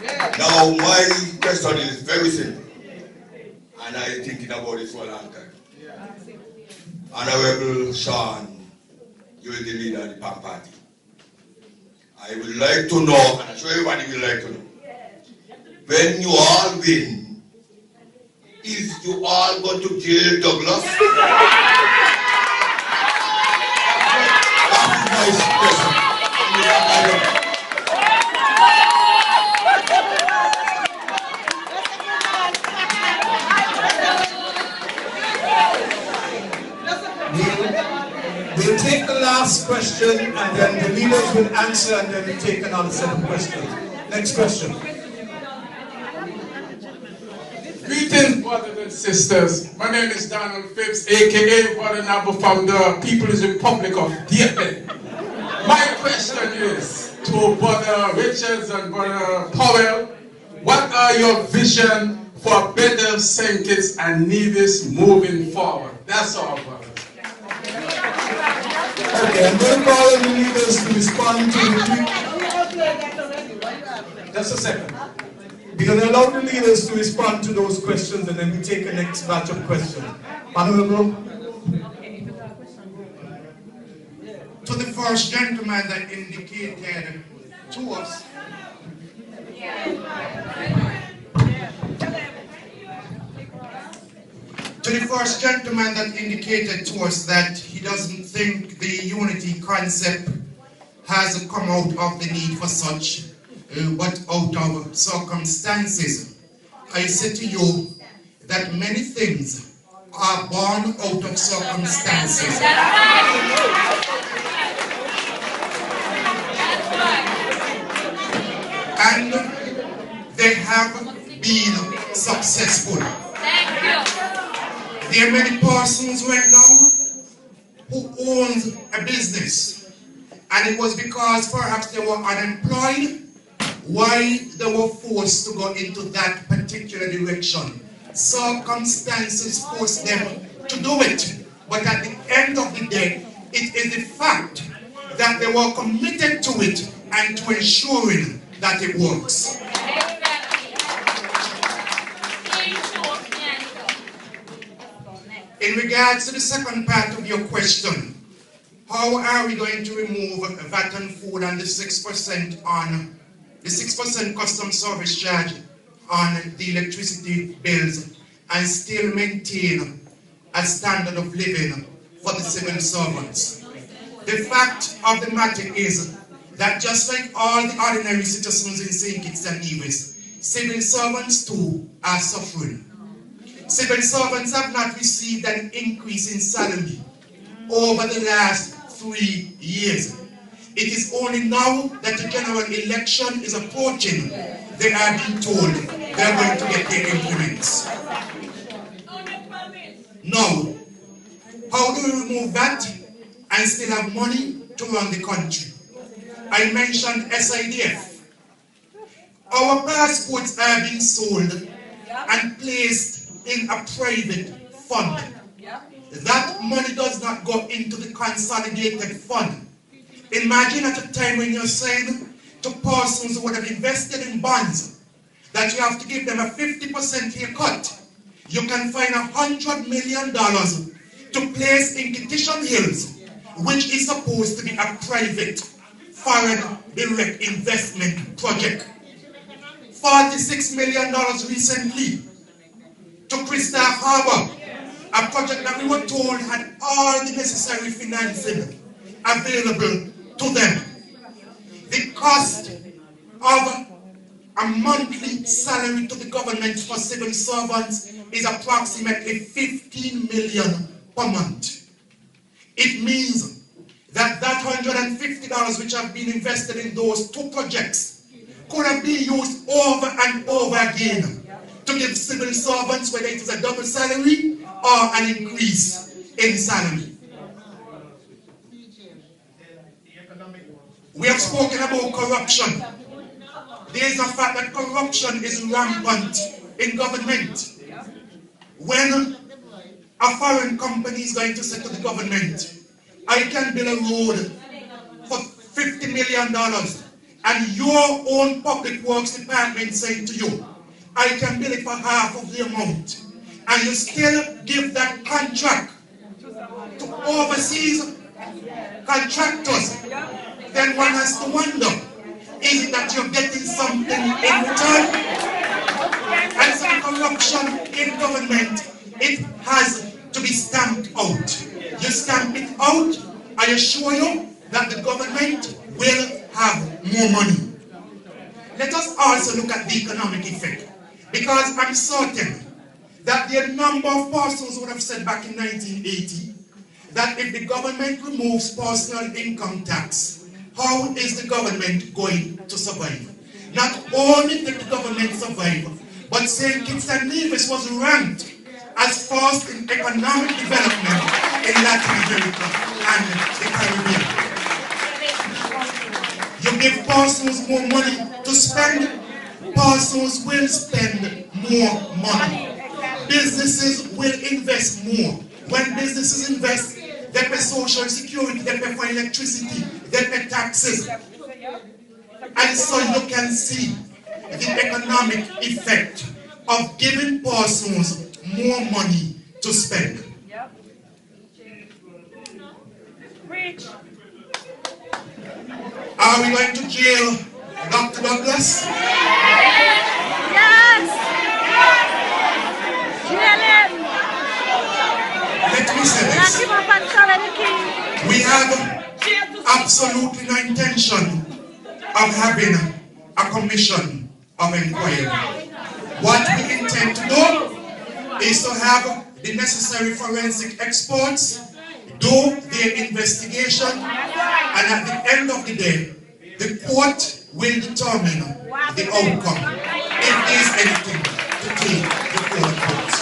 Now, my question is very simple, and I'm thinking about this for a long time. Honorable Shawn, you're the leader of the PAM party. I would like to know, and I'm sure everybody will like to know, when you all win, is you all going to jail Douglas? That is my question. We'll take the last question and then the leaders will answer and then we'll take another set of questions. Next question. Greetings, brothers and sisters. My name is Donald Phipps, aka Bernardo from the People's Republic of Haiti. My question is to Brother Richards and Brother Powell, what are your vision for better St. Kitts-Nevis moving forward? That's all, brothers. Okay, I'm going to call on the leaders to respond to the... Just a second. We're going to allow the leaders to respond to those questions and then we take the next batch of questions. Honorable. To the first gentleman that indicated to us that he doesn't think the unity concept has come out of the need for such, but out of circumstances. I say to you that many things are born out of circumstances. And they have been successful. There are many persons right now who owns a business, and it was because perhaps they were unemployed why they were forced to go into that particular direction. Circumstances forced them to do it, but at the end of the day, it is the fact that they were committed to it and to ensuring that it works. In regards to the second part of your question, how are we going to remove VAT on food and the 6% on the 6% custom service charge on the electricity bills and still maintain a standard of living for the civil servants? The fact of the matter is that just like all the ordinary citizens in St. Kitts-Nevis, civil servants too are suffering. Civil servants have not received an increase in salary over the last 3 years. It is only now that the general election is approaching, they are being told they are going to get their increments. Now, how do we remove that and still have money to run the country? I mentioned SIDF. Our passports are being sold and placed in a private fund. That money does not go into the consolidated fund. Imagine at a time when you're saying to persons who would have invested in bonds that you have to give them a 50% haircut. You can find $100 million to place in Kittition Hills, which is supposed to be a private foreign direct investment project. $46 million recently to Crystal Harbor, a project that we were told had all the necessary financing available to them. The cost of a monthly salary to the government for civil servants is approximately $15 million per month. It means that $150 which have been invested in those two projects could have been used over and over again to give civil servants, whether it is a double salary or an increase in salary. We have spoken about corruption. There is a fact that corruption is rampant in government. When a foreign company is going to say to the government, I can build a road for $50 million and your own public works department saying to you, I can bill it for half of the amount, and you still give that contract to overseas contractors, then one has to wonder, is it that you're getting something in return? And so corruption in government, it has to be stamped out. You stamp it out, I assure you that the government will have more money. Let us also look at the economic effect, because I'm certain that the number of persons would have said back in 1980 that if the government removes personal income tax, how is the government going to survive? Not only did the government survive, but St. Kitts-Nevis was ranked as first in economic development in Latin America and the Caribbean. You give persons more money to spend, persons will spend more money. Businesses will invest more. When businesses invest, they pay social security, they pay for electricity, they pay taxes. And so you can see the economic effect of giving persons more money to spend. Are we going to jail Dr. Douglas? Yes! Jail him! Let me say Lock him up and sell the key. we have absolutely no intention of having a commission of inquiry. What we intend to do is to have the necessary forensic experts do their investigation, and at the end of the day, the court will determine the outcome, if there is anything to take the court courts.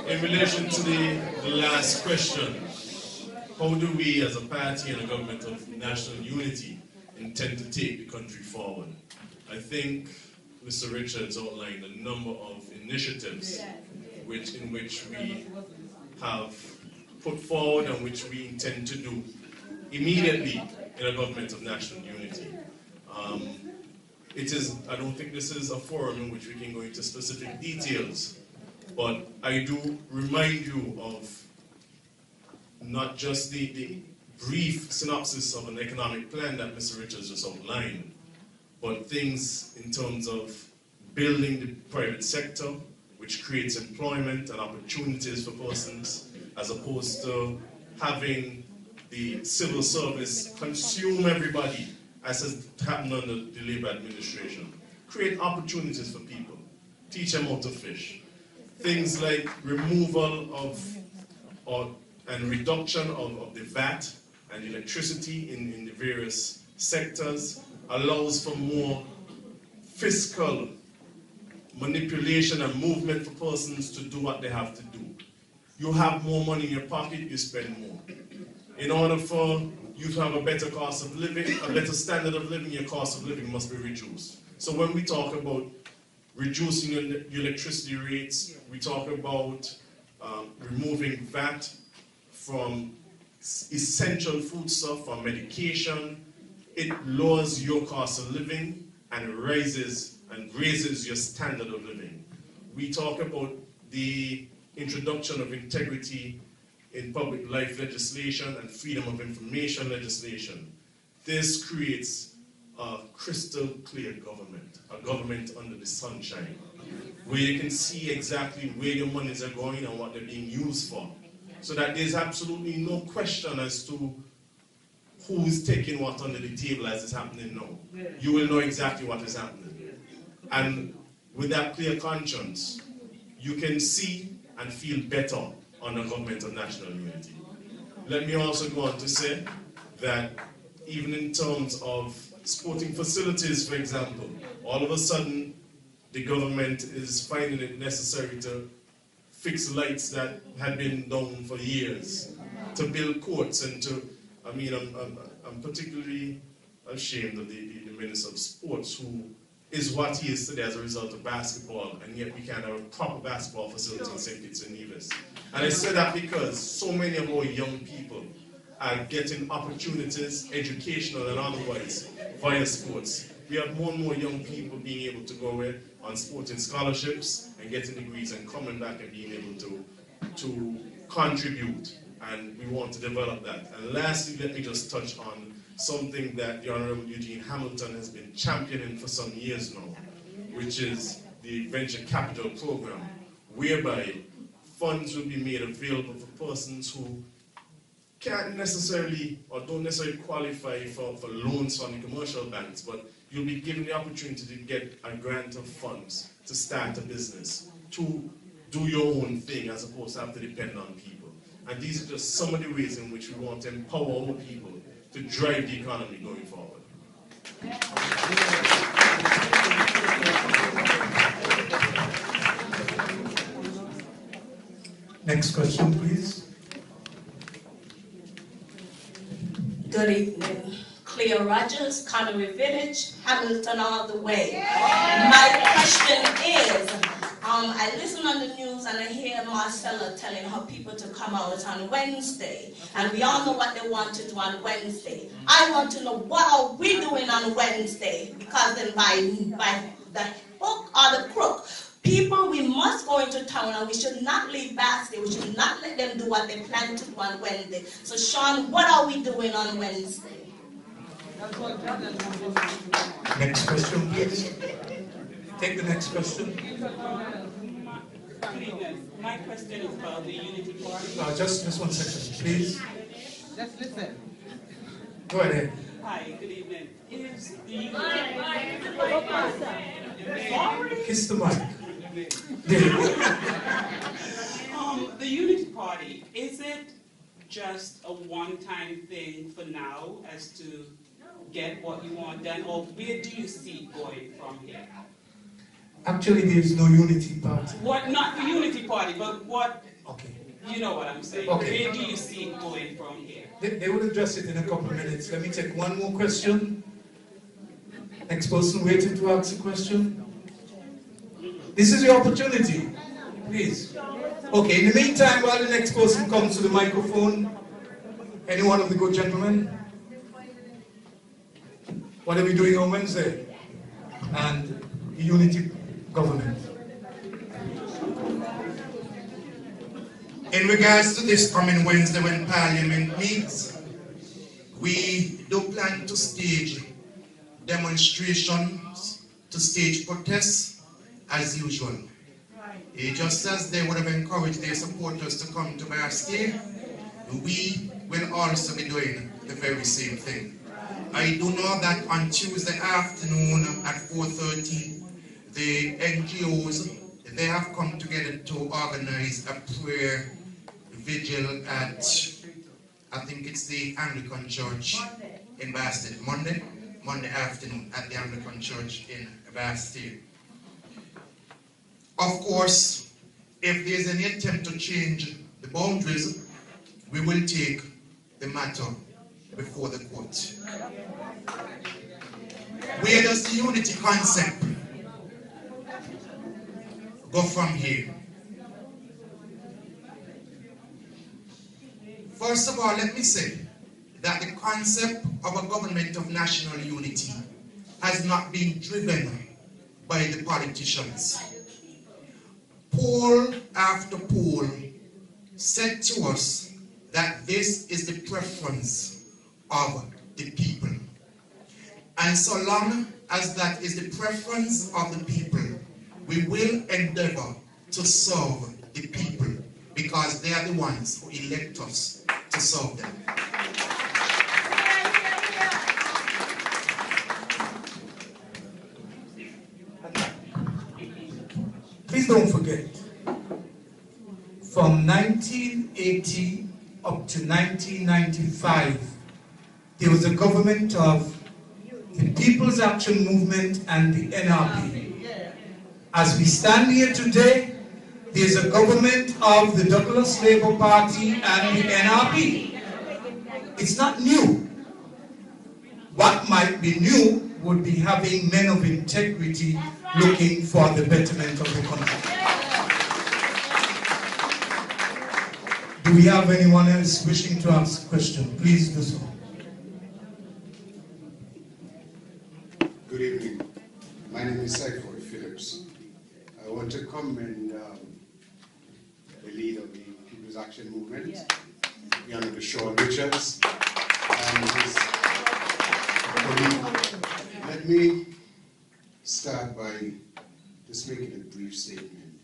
In relation to the last question, how do we as a party and a government of national unity intend to take the country forward? I think Mr. Richards outlined a number of initiatives in which we have put forward and which we intend to do immediately in a government of national unity. I don't think this is a forum in which we can go into specific details, but I do remind you of not just the brief synopsis of an economic plan that Mr. Richards just outlined, but things in terms of building the private sector, which creates employment and opportunities for persons, as opposed to having the civil service consume everybody, as has happened under the Labour administration. Create opportunities for people, teach them how to fish. Things like removal of and reduction of the VAT and electricity in the various sectors allows for more fiscal manipulation and movement for persons to do what they have to do. You have more money in your pocket, you spend more. In order for you to have a better cost of living, a better standard of living, your cost of living must be reduced. So when we talk about reducing your electricity rates, we talk about removing VAT from essential foodstuff, from medication. It lowers your cost of living and raises your standard of living. We talk about the introduction of integrity in public life legislation and freedom of information legislation. This creates a crystal clear government, a government under the sunshine, where you can see exactly where your monies are going and what they're being used for, so that there's absolutely no question as to who is taking what under the table as is happening now. You will know exactly what is happening. And with that clear conscience, you can see and feel better on the government of national unity. Let me also go on to say that even in terms of sporting facilities, for example, all of a sudden the government is finding it necessary to fix lights that had been down for years, to build courts, and to, I'm particularly ashamed of the Minister of Sports, who is what he is today as a result of basketball, and yet we can't have a proper basketball facility in St.Kitts-Nevis. And I say that because so many of our young people are getting opportunities, educational and otherwise, via sports. We have more and more young people being able to go in on sporting scholarships and getting degrees and coming back and being able to contribute. And we want to develop that. And lastly, let me just touch on something that the Honorable Eugene Hamilton has been championing for some years now, which is the venture capital program, whereby funds will be made available for persons who can't necessarily or don't necessarily qualify for loans from the commercial banks, but you'll be given the opportunity to get a grant of funds to start a business, to do your own thing as opposed to have to depend on people. And these are just some of the ways in which we want to empower our people to drive the economy going forward. Next question, please. Good evening. Cleo Rogers, Connery Village, Hamilton all the way. My question is, I listen on the news and I hear Marcella telling her people to come out on Wednesday. And we all know what they want to do on Wednesday. I want to know, what are we doing on Wednesday? Because then by the hook or the crook, people, we must go into town and we should not leave Basket. We should not let them do what they plan to do on Wednesday. So Shawn, what are we doing on Wednesday? Next question, please. Take the next question. My question is about the Unity Party. Just 1 second, please. Just listen. Go ahead. Hi, good evening. Is the Unity Kiss the mic. the Unity Party, is it just a one-time thing for now as to get what you want done, or where do you see it going from here? Actually, there is no Unity Party. What, not the Unity Party, but what, Okay. you know what I'm saying. Okay. Where do you see it going from here? They will address it in a couple of minutes. Let me take one more question. Next person waiting to ask a question. This is your opportunity. Please. Okay, in the meantime, while the next person comes to the microphone, any one of the good gentlemen? What are we doing on Wednesday? And Unity government. In regards to this coming Wednesday when Parliament meets, we do plan to stage demonstrations, to stage protests as usual. Just as they would have encouraged their supporters to come to Basque, we will also be doing the very same thing. I do know that on Tuesday afternoon at 4:30, the NGOs, they have come together to organize a prayer vigil at, I think it's the Anglican Church in Bastille. Monday afternoon at the Anglican Church in Bastille. Of course, if there's any attempt to change the boundaries, we will take the matter before the court. Where does the unity concept go from here? First of all, let me say that the concept of a government of national unity has not been driven by the politicians. Poll after poll said to us that this is the preference of the people. And so long as that is the preference of the people, we will endeavor to serve the people because they are the ones who elect us to serve them. Please don't forget, from 1980 up to 1995, there was a government of the People's Action Movement and the NRP. As we stand here today, there's a government of the Douglas Labour Party and the NRP. It's not new. What might be new would be having men of integrity looking for the betterment of the country. Do we have anyone else wishing to ask a question? Please do so. Good evening. My name is Phipps. I want to commend the leader of the People's Action Movement, the Honorable Shawn Richards, and his colleague. Let me start by just making a brief statement.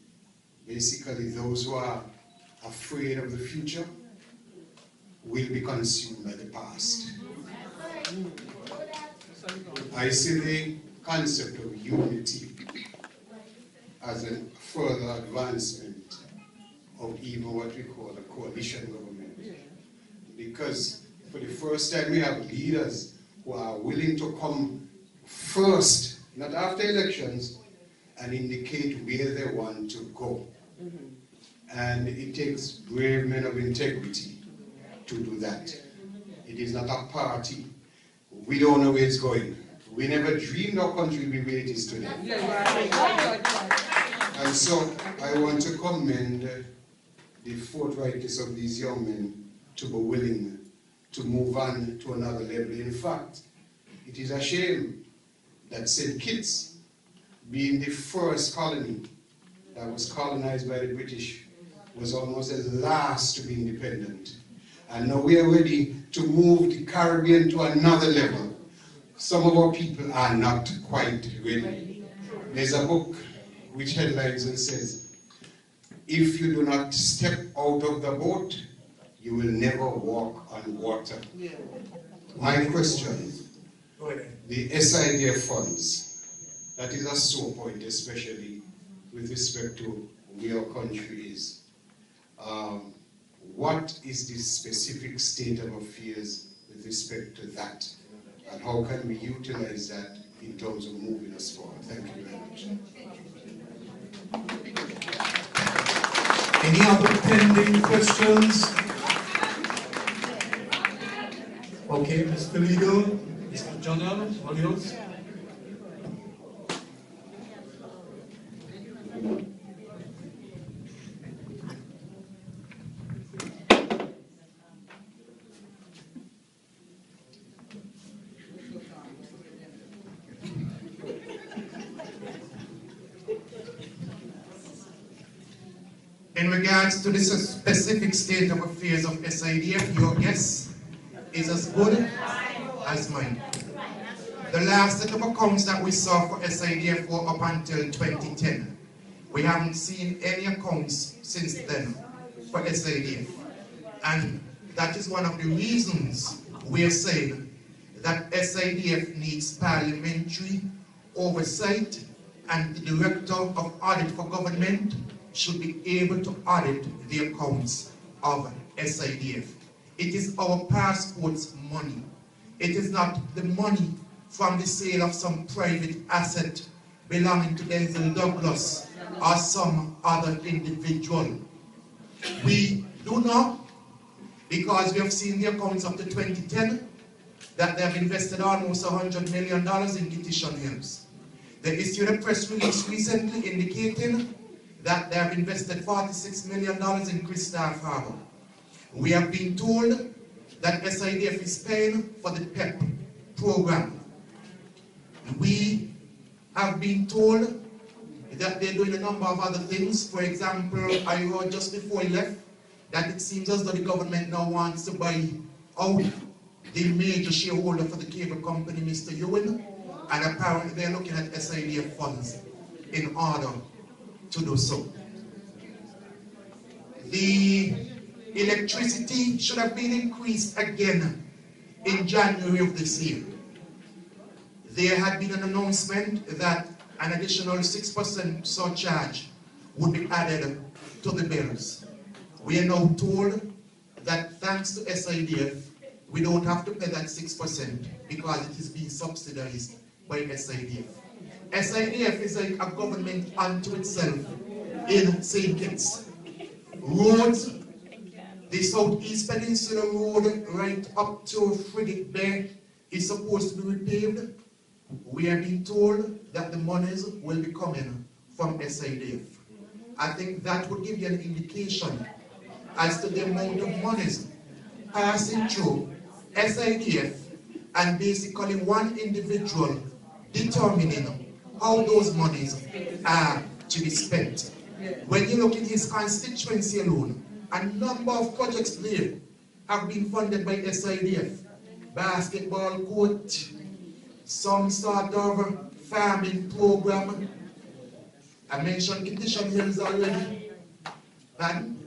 Basically, those who are afraid of the future will be consumed by the past. I see the concept of unity as a further advancement of even what we call a coalition government. Because for the first time we have leaders who are willing to come first, not after elections, and indicate where they want to go. And it takes brave men of integrity to do that. It is not a party. We don't know where it's going. We never dreamed our country would be where it is today. And so I want to commend the forthrightness of these young men to be willing to move on to another level. In fact, it is a shame that St. Kitts, being the first colony that was colonized by the British, was almost the last to be independent. And now we are ready to move the Caribbean to another level. Some of our people are not quite ready. There's a book which headlines and says, if you do not step out of the boat, you will never walk on water. My question, the SIDF funds, that is a sore point, especially with respect to where our country is. What is the specific state of affairs with respect to that? And how can we utilize that in terms of moving us forward? Thank you very much. Any other pending questions? Okay, Mr. Leader, Mr. Jonel, all yours. In regards to the specific state of affairs of SIDF, your guess is as good as mine. The last set of accounts that we saw for SIDF were up until 2010. We haven't seen any accounts since then for SIDF. And that is one of the reasons we are saying that SIDF needs parliamentary oversight, and the Director of Audit for Government should be able to audit the accounts of SIDF. It is our passport's money. It is not the money from the sale of some private asset belonging to Denzel Douglas or some other individual. We do know, because we have seen the accounts up to 2010, that they have invested almost $100 million in Kittish Hills. They issued a press release recently indicating that they have invested $46 million in Crystal Harbor. We have been told that SIDF is paying for the PEP program. We have been told that they're doing a number of other things. For example, I heard just before he left that it seems as though the government now wants to buy out the major shareholder for the cable company, Mr. Ewan, and apparently they're looking at SIDF funds in order to do so. The electricity should have been increased again in January of this year. There had been an announcement that an additional 6% surcharge would be added to the bills. We are now told that thanks to SIDF, we don't have to pay that 6% because it is being subsidized by SIDF. SIDF is like a government unto itself in St. Kitts. Roads, the Southeast Peninsula Road right up to Frigate Bay is supposed to be repaved. we are being told that the monies will be coming from SIDF. I think that would give you an indication as to the amount of monies passing through SIDF and basically one individual determining how those monies are to be spent. When you look in his constituency alone, a number of projects there have been funded by SIDF. Basketball court, some sort of farming program. I mentioned condition mills already. And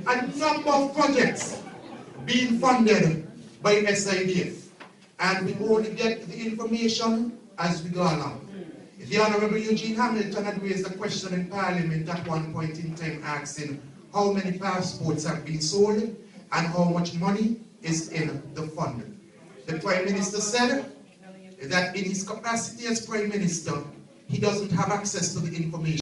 a number of projects being funded by SIDF. And we only get the information as we go along. The Honorable Eugene Hamilton had raised a question in Parliament at one point in time asking how many passports have been sold and how much money is in the fund. The Prime Minister said that in his capacity as Prime Minister, he doesn't have access to the information.